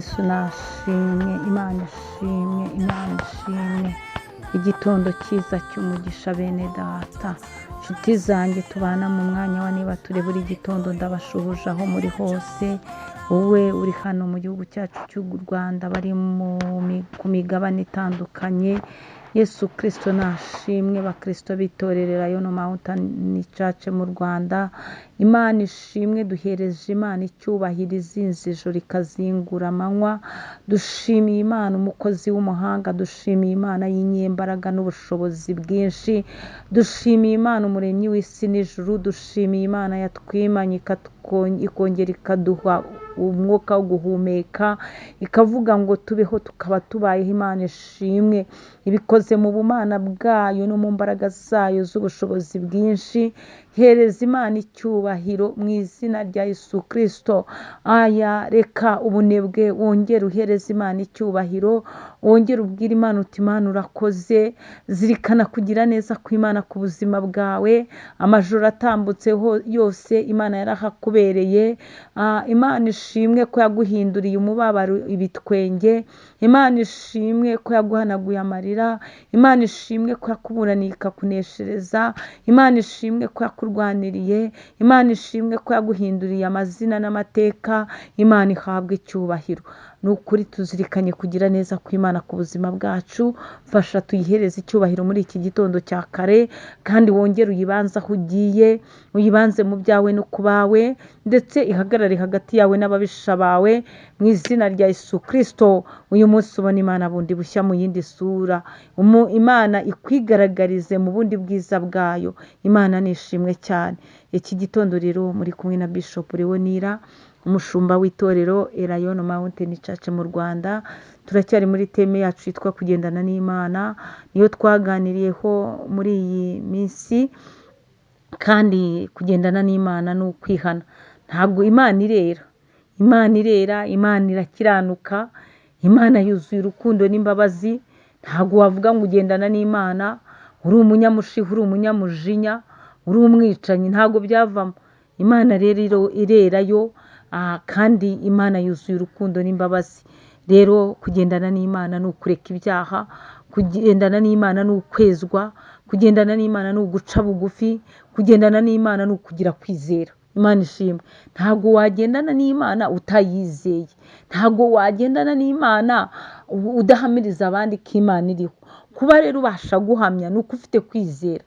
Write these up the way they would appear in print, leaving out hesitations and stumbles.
Yesu nashimwe, Imana ishimwe, Imana ishimwe. Igitondo cyiza cy'umugisha bene data, nshuti zanjye tubana mu mwanya wa niba turi buri gitondo, ndabashuhuje aho muri hose. Wowe uri hano mu gihugu cyacu cy'u Rwanda, bari ku migabane itandukanye, Yesu Kristo nashimwe. Bakristo bitorerera Yono Mountain Church mu Rwanda, Imana ishimwe. Duhereje Imana icyubahiro, izinze ijoro ikazingura amanywa. Dushimiye Imana umukozi w'umuhanga, dushimiye Imana y'inyembaraga n'ubushobozi bwinshi, dushimiye Imana umuremyi w'isi n'ijuru, dushimiye Imana yatwimanye ikongera ikaduha umwuka wo guhumeka, ikavuga ngo tubeho tukaba tubayeho. Imana ishimwe, ibikoze mu bumana bwayo no mu mbaraga zayo z'ubushobozi bwinshi. Hereza Imana icyubahiro mu izina rya Yesu Kristo. Reka ubunebwe wongere uhereza Imana icyubahiro, wongere ubwire Imana uti Imana urakoze. Zirikana kugira neza kw'Imana ku buzima bwawe. Amajoro atambutseho yose Imana yarahakubereye. Imana ishimwe ko yaguhinduriye umubabaro ibitwenge. Imana ishimwe ko yaguhanaguye amarira. Imana ishimwe ko yakuburaniye ikakuneshereza. Imana ishimwe ko yakurwaniriye. Imana ishimwe ko yaguhinduriye amazina n'amateka. Imana ihabwe icyubahiro. Nukuri tuzirikanye kugira neza kw'Imana ku buzima bwacu. Fasha tuyihereze icyubahiro muri iki gitondo cya kare, kandi wongere uyibanze aho ugiye, uyibanze mu byawe no kubawe, ndetse ihagarare hagati yawe n'ababisha bawe mu izina rya Yesu Kristo. Uyu munsi ubona Imana bundi bushya mu yindi sura, Imana ikwigaragarize mu bundi bwiza bwayo. Imana nishimwe cyane. Iki gitondo rero muri kumwe na Bishop Leonira, umushumba w'itorero Yono Mountain Church mu Rwanda. Turacyari muri teme yacu yitwa kugendana n'Imana, niyo twaganiriyeho muri iyi minsi. Kandi kugendana n'Imana ni ukwihana. Ntabwo Imana irera, Imana irera, Imana irakiranuka, Imana yuzuye urukundo n'imbabazi. Ntabwo wavuga ngo ugendana n'Imana uri umunyamushiha, uri umunyamujinya, uri umwicanyi. Ntabwo byavamo. Imana rero irerayo, kandi Imana yuzuye urukundo n'imbabazi. Rero kugendana n'Imana ni ukureka ibyaha, kugendana n'Imana ni ukwezwa, kugendana n'Imana ni uguca bugufi, kugendana n'Imana ni ukugira kwizera. Imana ishimwe. Ntabwo wagendana n'Imana utayizeye, ntabwo wagendana n'Imana udahamiriza abandi ko Imana iriho. Kuba rero ubasha guhamya ni uko ufite kwizera.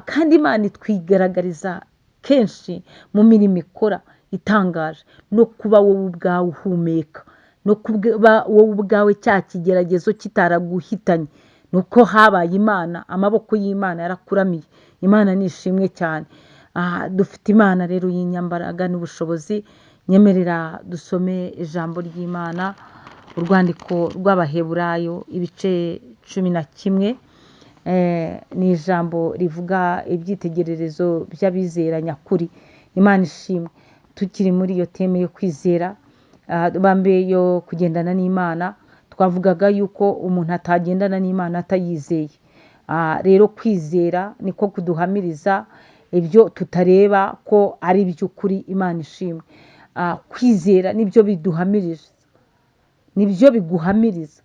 Kandi Imana itwigaragariza kenshi mu mirimo ikora itangaje, no kuba wowe ubwawe uhumeka, no kuba wowe ubwawe cya kigeragezo kitaraguhitanye, nuko habaye Imana, amaboko y'Imana yarakuramiye. Imana nishimwe cyane. Dufite Imana rero y'inyambaraga n'ubushobozi. Nyemerera dusome ijambo ry'Imana, urwandiko rw'Abaheburayo ibice 11. Ni ijambo rivuga ibyitegererezo by'abizera nyakuri. Imana ishimwe. Tukiri muri iyo teme yo kwizera, bambe yo kugendana n'Imana, twavugaga yuko umuntu atagendana n'Imana atayizeye. Rero kwizera niko kuduhamiriza ibyo tutareba ko ari by'ukuri. Imana ishimwe. Kwizera nibyo biduhamiriza, nibyo biguhamiriza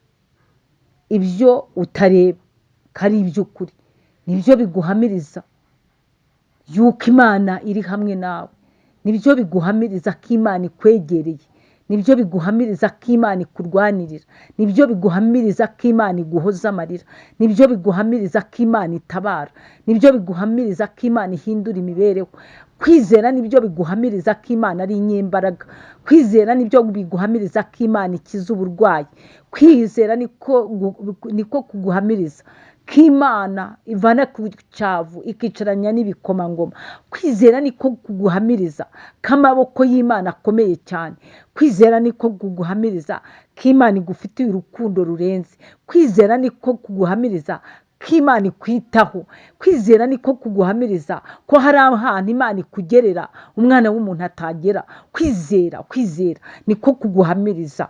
ibyo utareba kari iby'ukuri. Nibyo biguhamiriza yuko Imana iri hamwe nawe. Nibyo biguhamiriza ko Imana ikwegereye. Nibyo biguhamiriza ko Imana ikurwanirira. Nibyo biguhamiriza ko Imana iguhoza amarira. Nibyo biguhamiriza ko Imana itabara. Nibyo biguhamiriza ko Imana ihindura imibereho. Kwizera nibyo biguhamiriza ko Imana ari inyembaraga. Kwizera nibyo biguhamiriza ko Imana ikiza uburwayi. Kwizera niko kuguhamiriza ko Imana ivana ku cyavu ikicaranya n'ibikomangoma. Kwizera niko kuguhamiriza ko amaboko y'Imana akomeye cyane. Kwizera niko kuguhamiriza ko Imana igufitiye urukundo rurenze. Kwizera niko kuguhamiriza ko Imana ikwitaho. Kwizera niko kuguhamiriza ko hari ahantu Imana ikugerera umwana w'umuntu atagera. Kwizera niko kuguhamiriza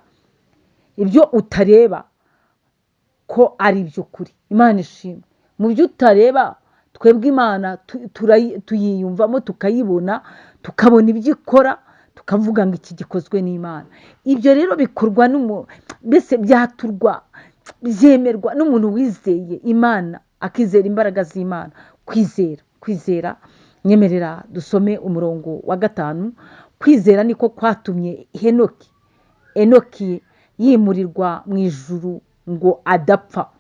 ibyo utareba ko ari iby'ukuri. Imana ishimwe. Mu byo utareba, twebwe Imana tuyiyumvamo, tukayibona, tukabona ibyo ikora, tukavuga ngo iki gikozwe n'Imana. Ibyo rero bikorwa mbese byaturwa byemerwa n'umuntu wizeye Imana, akizera imbaraga z'Imana. Kwizera nyemerera dusome umurongo wa 5. Kwizera niko kwatumye Enoki yimurirwa mu ijuru ngo adapfa,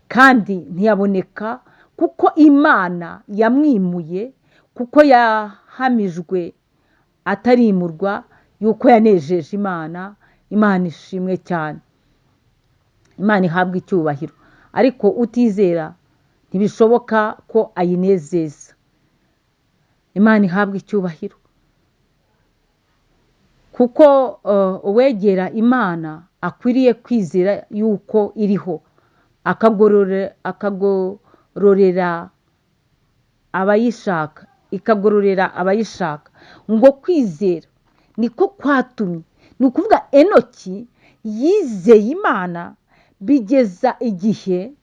kandi ntiyaboneka kuko Imana yamwimuye, kuko yahamijwe atarimurwa yuko yanejeje Imana. Imana ishimwe cyane, Imana ihabwa icyubahiro. Ariko utizera ntibishoboka ko ayinezeza. Imana ihabwa icyubahiro, kuko uwegera Imana akwiriye kwizera yuko iriho, akagororera abayishaka. Ngo kwizera niko kwatumye, ni ukuvuga Enoki yizeye Imana bigeza igihe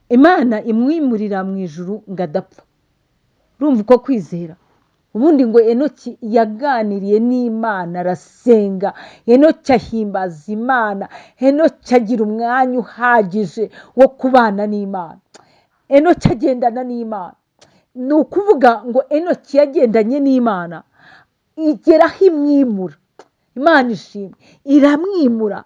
Imana imwimurira mu ijuru ngo adapfa. Urumva uko kwizera. Ubundi ngo Enoki yaganiriye n'Imana, arasenga, Enoki ahimbaza Imana, Enoki agira umwanya uhagije wo kubana n'Imana, Enoki agendana n'Imana. Ni ukuvuga ngo Enoki yagendanye n'Imana igeraho imwimura. Imana ishimwe, iramwimura.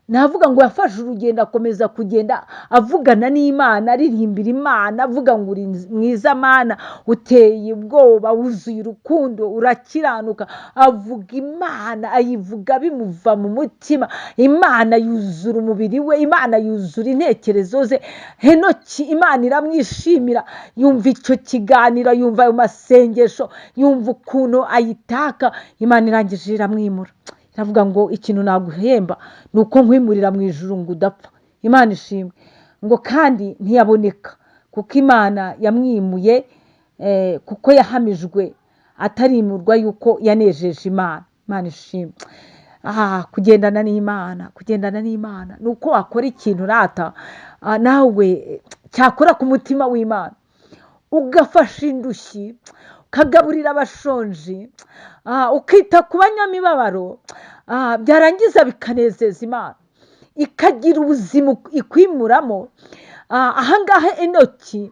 Navuga ngo yafashe urugendo akomeza kugenda avugana n'Imana, aririmbira Imana, avuga ngo uri mwiza Mana, uteye ubwoba, wuzuye urukundo, urakiranuka. Avuga Imana, ayivuga bimuva mu mutima. Imana yuzura umubiri we, Imana yuzura intekerezo ze. Enoki Imana iramwishimira, yumva icyo kiganiro, yumva ayo masengesho, yumva ukuntu ayitaka. Imana irangije iramwimura. Iravuga ngo ikintu naguhemba ni uko nkwimurira mu ijuru ngo udapfa. Imana ishimwe. Ngo kandi ntiyaboneka kuko Imana yamwimuye, kuko yahamijwe atarimurwa yuko yanejeje Imana. Imana ishimwe. Kugendana n'Imana ni uko wakora ikintu rata nawe cyakora ku mutima w'Imana, ugafasha indushyi, ukagaburira abashonji, ukita ku banyamibabaro, byarangiza bikanezeza Imana, ikagira ubuzima ikwimuramo. Ahangaha Enoki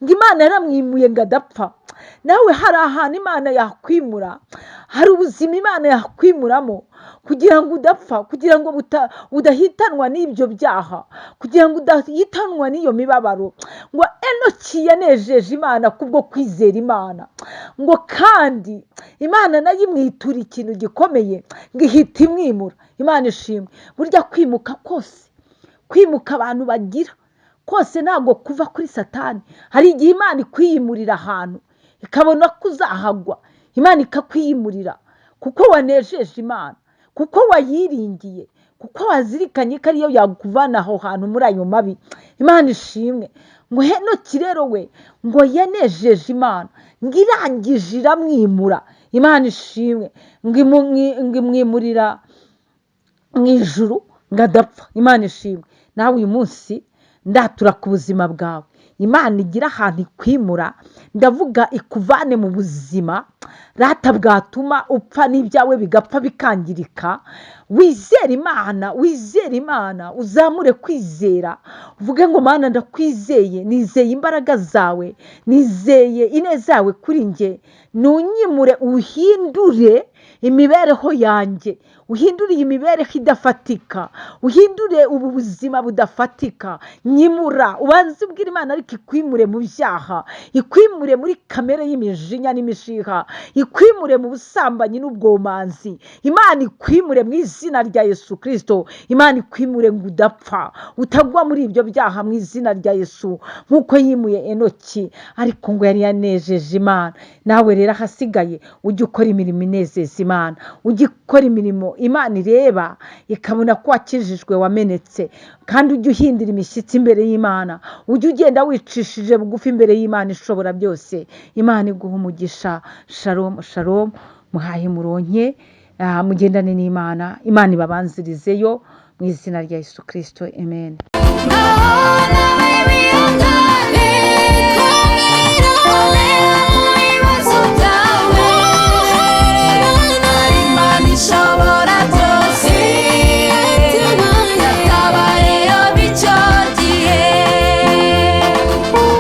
ngo Imana yaramwimuye ngo adapfa. Nawe hari ahantu Imana yakwimura, hari ubuzima Imana yakwimuramo kugira ngo udapfa, kugira ngo udahitanwa n'ibyo byaha, kugira ngo udahitanwa n'iyo mibabaro. Ngo Enoki yanejeje Imana kubwo kwizera Imana. Ngo kandi Imana nayo imwitura ikintu gikomeye ngo ihita imwimura. Imana ishimwe. Burya kwimuka kose, kwimuka abantu bagira kose ntabwo kuva kuri Satani. Hari igihe Imana ikwiyimurira ahantu ikabona ko uzahagwa, Imana ikakwiyimurira kuko wanejeje Imana, kuko wayiringiye, kuko wazirikanye ko ariyo yakuvana aho hantu muri ayo mabi. Imana ishimwe. Ngo Enoki rero we ngo yanejeje Imana, ngo irangije iramwimura. Imana ishimwe. Ngo imwimurira mu ijuru ngo adapfa. Imana ishimwe. Nawe uyu munsi ndatura ku buzima bwawe, Imana igira ahantu ikwimura. Ndavuga ikuvane mu buzima rata bwatuma upfa n'ibyawe bigapfa bikangirika. Wizere Imana, uzamure kwizera, uvuge ngo Mana ndakwizeye, nizeye imbaraga zawe, nizeye ineza yawe kuri nge. Nunyimure uhindure imibereho yanjye, uhindure iyi mibereho idafatika, uhindure ubu buzima budafatika. Nyimura, ubanze ubwira Imana ariko ikwimure mu byaha, ikwimure muri kamere y'imijinya n'imishiha, ikwimure mu busambanyi n'ubwomanzi. Imana ikwimure mu izina rya Yesu Kristo. Imana ikwimure ngo udapfa, utagwa muri ibyo byaha mu izina rya Yesu, nk'uko yimuye Enoki ariko ngo yari yanejeje Imana. Nawe rero ahasigaye ujye ukora imirimo inezeza Imana, ujye ukora imirimo Imana ireba ikabona ko wakijijwe, wamenetse. Kandi ujye uhindira imishyitsi imbere y'Imana, ujye ugenda wicishije bugufi imbere y'Imana ishobora byose. Imana iguha umugisha. Shalom shalom. Muhaye muronke, mugendane n'Imana. Imana ibabanzirizeyo mu izina rya Yesu Kristo. Amen.